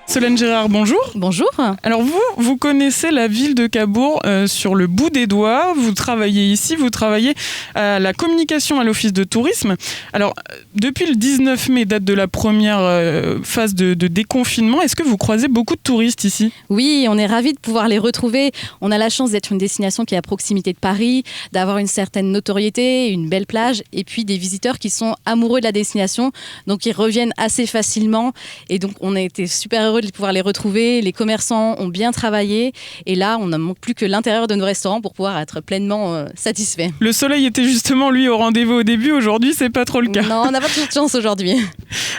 Solène Gérard, bonjour. Bonjour. Alors vous connaissez la ville de Cabourg sur le bout des doigts. Vous travaillez ici, vous travaillez à la communication à l'office de tourisme. Alors, depuis le 19 mai, date de la première phase de déconfinement, est-ce que vous croisez beaucoup de touristes ici ? Oui, on est ravis de pouvoir les retrouver. On a la chance d'être une destination qui est à proximité de Paris, d'avoir une certaine notoriété, une belle plage, et puis des visiteurs qui sont amoureux de la destination, donc ils reviennent assez facilement. Et donc, on a été super heureux de pouvoir les retrouver. Les commerçants ont bien travaillé et là, on ne manque plus que l'intérieur de nos restaurants pour pouvoir être pleinement satisfait. Le soleil était justement, lui, au rendez-vous au début. Aujourd'hui, c'est pas trop le cas. Non, on n'a pas toute chance aujourd'hui.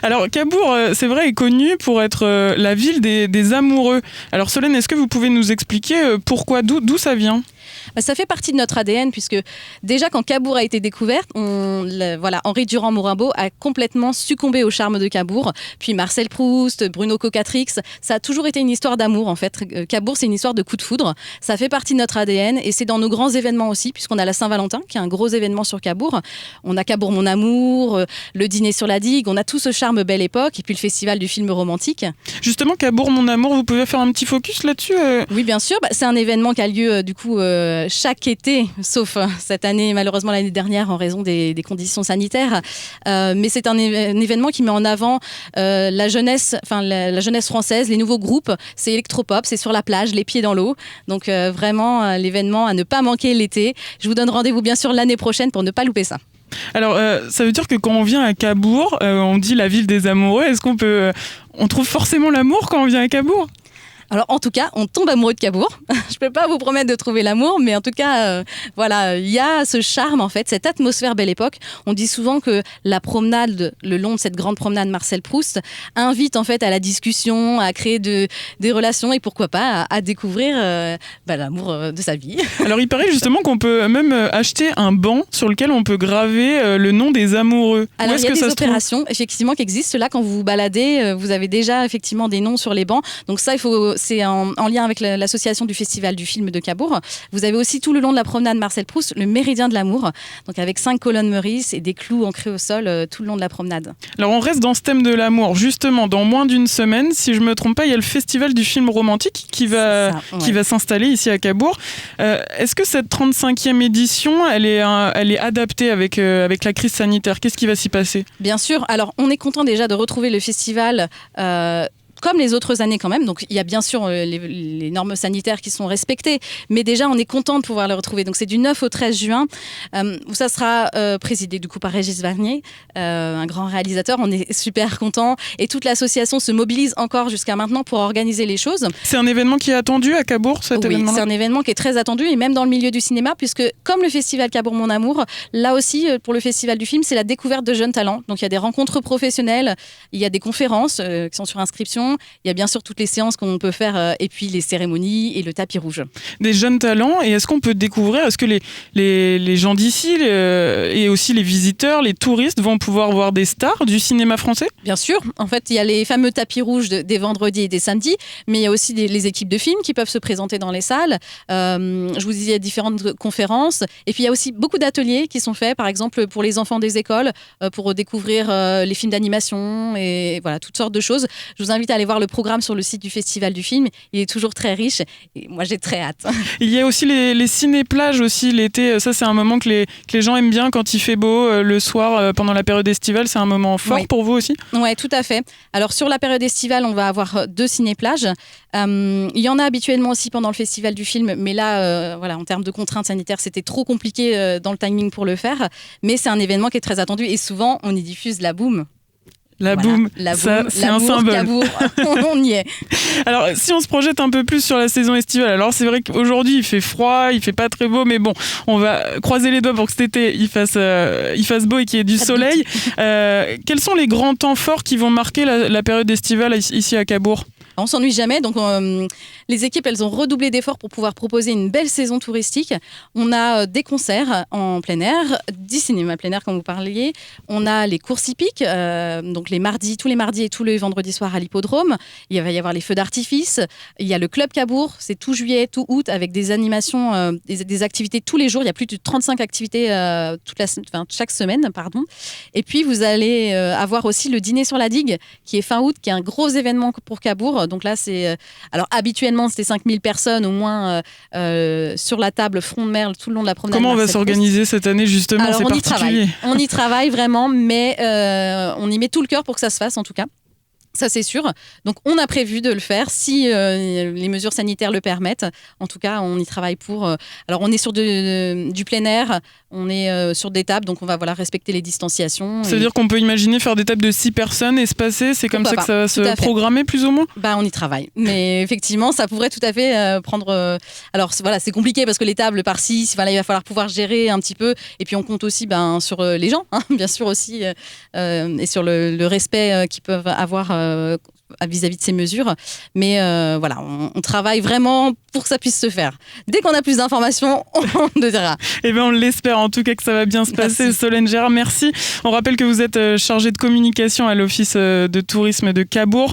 Alors, Cabourg, c'est vrai, est connu pour être la ville des amoureux. Alors, Solène, est-ce que vous pouvez nous expliquer pourquoi, d'où ça vient ? Ça fait partie de notre ADN puisque déjà quand Cabourg a été découverte, Henri Durand-Morimbaud a complètement succombé au charme de Cabourg. Puis Marcel Proust, Bruno Coquatrix, ça a toujours été une histoire d'amour en fait. Cabourg, c'est une histoire de coup de foudre. Ça fait partie de notre ADN et c'est dans nos grands événements aussi puisqu'on a la Saint-Valentin qui est un gros événement sur Cabourg. On a Cabourg mon amour, le dîner sur la digue, on a tout ce charme belle époque et puis le festival du film romantique. Justement, Cabourg mon amour, vous pouvez faire un petit focus là-dessus Oui, bien sûr. C'est un événement qui a lieu chaque été, sauf cette année, malheureusement l'année dernière en raison des conditions sanitaires. Mais c'est un événement qui met en avant la jeunesse française, les nouveaux groupes. C'est électropop, c'est sur la plage, les pieds dans l'eau. Donc vraiment l'événement à ne pas manquer l'été. Je vous donne rendez-vous bien sûr l'année prochaine pour ne pas louper ça. Alors, ça veut dire que quand on vient à Cabourg, on dit la ville des amoureux. Est-ce on trouve forcément l'amour quand on vient à Cabourg ? Alors en tout cas, on tombe amoureux de Cabourg. Je peux pas vous promettre de trouver l'amour, mais en tout cas, il y a ce charme en fait, cette atmosphère belle époque. On dit souvent que la promenade, le long de cette grande promenade Marcel Proust, invite en fait à la discussion, à créer des relations et pourquoi pas à découvrir l'amour de sa vie. Alors il paraît justement qu'on peut même acheter un banc sur lequel on peut graver le nom des amoureux. Alors il y a des opérations effectivement qui existent. Là, quand vous vous baladez, vous avez déjà effectivement des noms sur les bancs. Donc ça, c'est en lien avec l'association du Festival du film de Cabourg. Vous avez aussi tout le long de la promenade Marcel Proust le méridien de l'amour, donc avec 5 colonnes Meurice et des clous ancrés au sol tout le long de la promenade. Alors on reste dans ce thème de l'amour. Justement, dans moins d'une semaine, si je ne me trompe pas, il y a le Festival du film romantique qui va s'installer ici à Cabourg. Est-ce que cette 35e édition, elle est adaptée avec la crise sanitaire ? Qu'est-ce qui va s'y passer ? Bien sûr. Alors on est content déjà de retrouver le festival comme les autres années quand même. Donc il y a bien sûr les normes sanitaires qui sont respectées, mais déjà on est content de pouvoir le retrouver. Donc c'est du 9 au 13 juin, où ça sera présidé du coup par Régis Varnier, un grand réalisateur. On est super content et toute l'association se mobilise encore jusqu'à maintenant pour organiser les choses. C'est un événement qui est attendu à Cabourg, cet événement-là ? C'est un événement qui est très attendu et même dans le milieu du cinéma, puisque comme le festival Cabourg mon amour, là aussi pour le festival du film, c'est la découverte de jeunes talents. Donc il y a des rencontres professionnelles, il y a des conférences qui sont sur inscription. Il y a bien sûr toutes les séances qu'on peut faire et puis les cérémonies et le tapis rouge. Des jeunes talents, et est-ce qu'on peut découvrir, est-ce que les gens d'ici et aussi les visiteurs, les touristes vont pouvoir voir des stars du cinéma français ? Bien sûr, en fait il y a les fameux tapis rouges des vendredis et des samedis, mais il y a aussi les équipes de films qui peuvent se présenter dans les salles. Je vous disais, il y a différentes conférences et puis il y a aussi beaucoup d'ateliers qui sont faits, par exemple pour les enfants des écoles, pour découvrir les films d'animation et voilà, toutes sortes de choses. Je vous invite à aller voir le programme sur le site du Festival du film. Il est toujours très riche et moi j'ai très hâte. Il y a aussi les ciné-plages aussi l'été. Ça c'est un moment que les gens aiment bien quand il fait beau le soir pendant la période estivale. C'est un moment fort pour vous aussi ? Oui, tout à fait. Alors sur la période estivale, on va avoir 2 ciné-plages. Il y en a habituellement aussi pendant le Festival du film, mais là, en termes de contraintes sanitaires, c'était trop compliqué dans le timing pour le faire. Mais c'est un événement qui est très attendu et souvent on y diffuse la boum. La boum, ça, c'est un symbole. Cabourg, on y est. Alors, si on se projette un peu plus sur la saison estivale, alors c'est vrai qu'aujourd'hui, il fait froid, il fait pas très beau, mais bon, on va croiser les doigts pour que cet été, il fasse beau et qu'il y ait du soleil. Quels sont les grands temps forts qui vont marquer la période estivale ici à Cabourg ? On s'ennuie jamais, donc les équipes elles ont redoublé d'efforts pour pouvoir proposer une belle saison touristique. On a des concerts en plein air, 10 cinémas plein air comme vous parliez. On a les courses hippiques, donc tous les mardis et tous les vendredis soirs à l'hippodrome. Il va y avoir les feux d'artifice. Il y a le Club Cabourg, c'est tout juillet, tout août, avec des animations, des activités tous les jours. Il y a plus de 35 activités chaque semaine. Et puis vous allez avoir aussi le dîner sur la digue, qui est fin août, qui est un gros événement pour Cabourg. Donc là, alors habituellement, c'était 5000 personnes au moins sur la table front de mer tout le long de la promenade. Comment on va s'organiser cette année justement? Alors, c'est particulier. On y travaille vraiment, mais on y met tout le cœur pour que ça se fasse en tout cas. Ça, c'est sûr. Donc, on a prévu de le faire si les mesures sanitaires le permettent. En tout cas, on y travaille pour... alors, on est sur du plein air, on est sur des tables, donc on va respecter les distanciations. C'est-à-dire qu'on peut imaginer faire des tables de 6 personnes espacées, c'est comme ça que ça va se programmer plus ou moins? On y travaille. Mais effectivement, ça pourrait tout à fait prendre... alors, c'est compliqué parce que les tables par 6, il va falloir pouvoir gérer un petit peu. Et puis, on compte aussi sur les gens, bien sûr aussi, et sur le respect qu'ils peuvent avoir vis-à-vis de ces mesures. Mais on travaille vraiment pour que ça puisse se faire. Dès qu'on a plus d'informations, on le dira. Eh bien, on l'espère en tout cas que ça va bien se passer. Merci. Solène Gérard, merci. On rappelle que vous êtes chargée de communication à l'Office de tourisme de Cabourg.